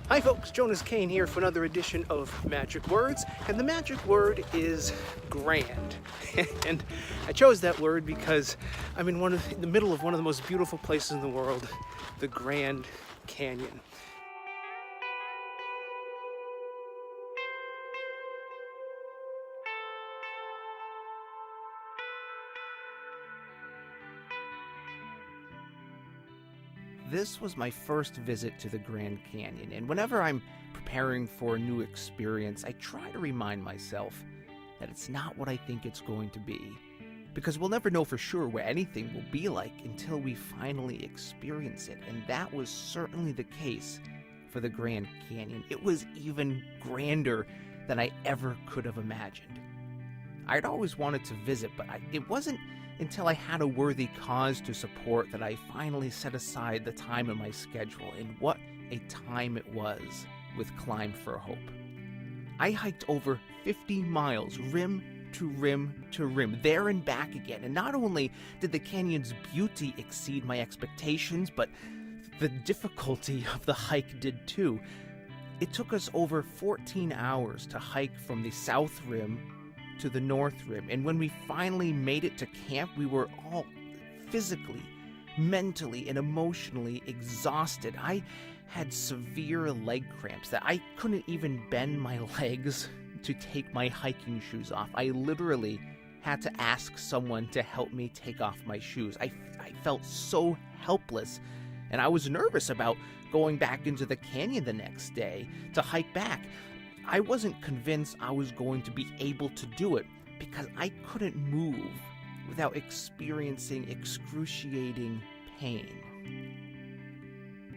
Hi folks, Jonas Cain here for another edition of Magic Words, and the magic word is grand. And I chose that word because I'm in the middle of one of the most beautiful places in the world, the Grand Canyon. This was my first visit to the Grand Canyon, and whenever I'm preparing for a new experience, I try to remind myself that it's not what I think it's going to be. Because we'll never know for sure what anything will be like until we finally experience it, and that was certainly the case for the Grand Canyon. It was even grander than I ever could have imagined. I'd always wanted to visit, but it wasn't until I had a worthy cause to support that I finally set aside the time in my schedule, and what a time it was with Climb for Hope. I hiked over 50 miles, rim to rim to rim, there and back again, and not only did the canyon's beauty exceed my expectations, but the difficulty of the hike did too. It took us over 14 hours to hike from the south rim to the north rim, and when we finally made it to camp, we were all physically, mentally, and emotionally exhausted. I had severe leg cramps that I couldn't even bend my legs to take my hiking shoes off. I literally had to ask someone to help me take off my shoes. I felt so helpless, and I was nervous about going back into the canyon the next day to hike back. I wasn't convinced I was going to be able to do it because I couldn't move without experiencing excruciating pain.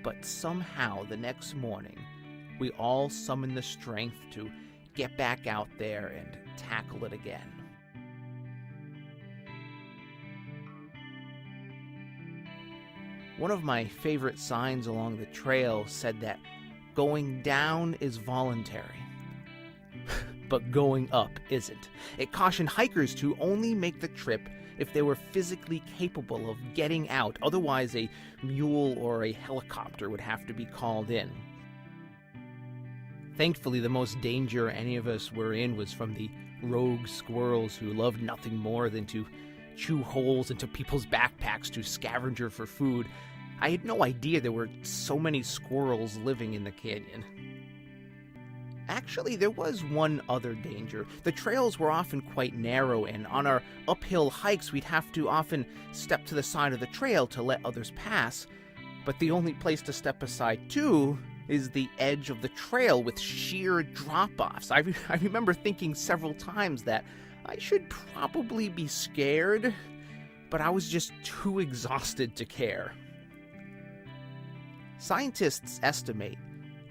But somehow the next morning, we all summoned the strength to get back out there and tackle it again. One of my favorite signs along the trail said that going down is voluntary, but going up isn't. It cautioned hikers to only make the trip if they were physically capable of getting out, otherwise a mule or a helicopter would have to be called in. Thankfully, the most danger any of us were in was from the rogue squirrels who loved nothing more than to chew holes into people's backpacks to scavenger for food. I had no idea there were so many squirrels living in the canyon. Actually, there was one other danger. The trails were often quite narrow, and on our uphill hikes, we'd have to often step to the side of the trail to let others pass. But the only place to step aside to is the edge of the trail with sheer drop-offs. I remember thinking several times that I should probably be scared, but I was just too exhausted to care. Scientists estimate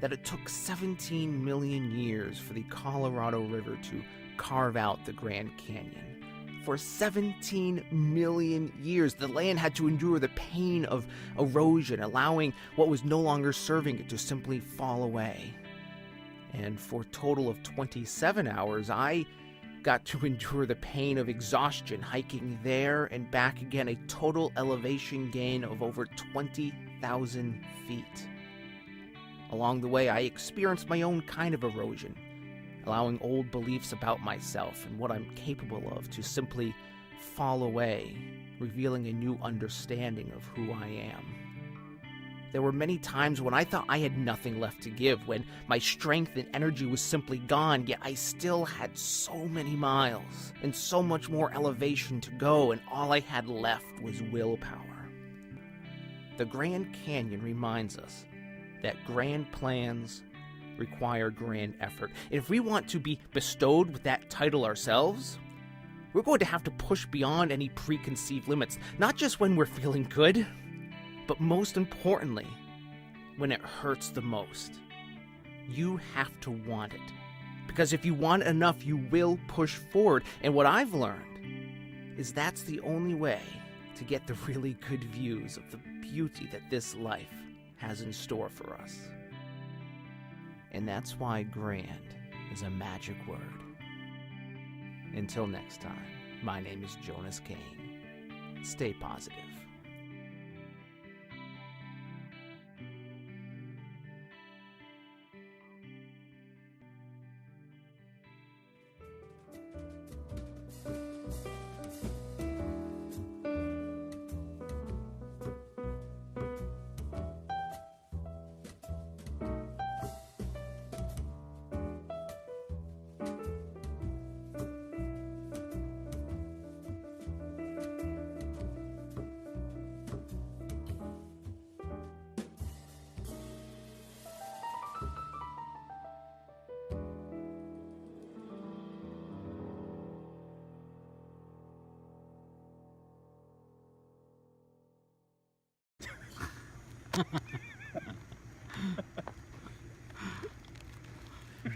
that it took 17 million years for the Colorado River to carve out the Grand Canyon. For 17 million years, the land had to endure the pain of erosion, allowing what was no longer serving it to simply fall away. And for a total of 27 hours, I got to endure the pain of exhaustion, hiking there and back again, a total elevation gain of over 20,000 feet. Along the way, I experienced my own kind of erosion, allowing old beliefs about myself and what I'm capable of to simply fall away, revealing a new understanding of who I am. There were many times when I thought I had nothing left to give, when my strength and energy was simply gone, yet I still had so many miles and so much more elevation to go, and all I had left was willpower. The Grand Canyon reminds us that grand plans require grand effort. And if we want to be bestowed with that title ourselves, we're going to have to push beyond any preconceived limits, not just when we're feeling good, but most importantly, when it hurts the most. You have to want it. Because if you want it enough, you will push forward. And what I've learned is that's the only way to get the really good views of the beauty that this life has in store for us. And that's why grand is a magic word. Until next time, my name is Jonas Cain. Stay positive.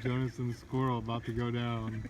Jonas and the squirrel about to go down.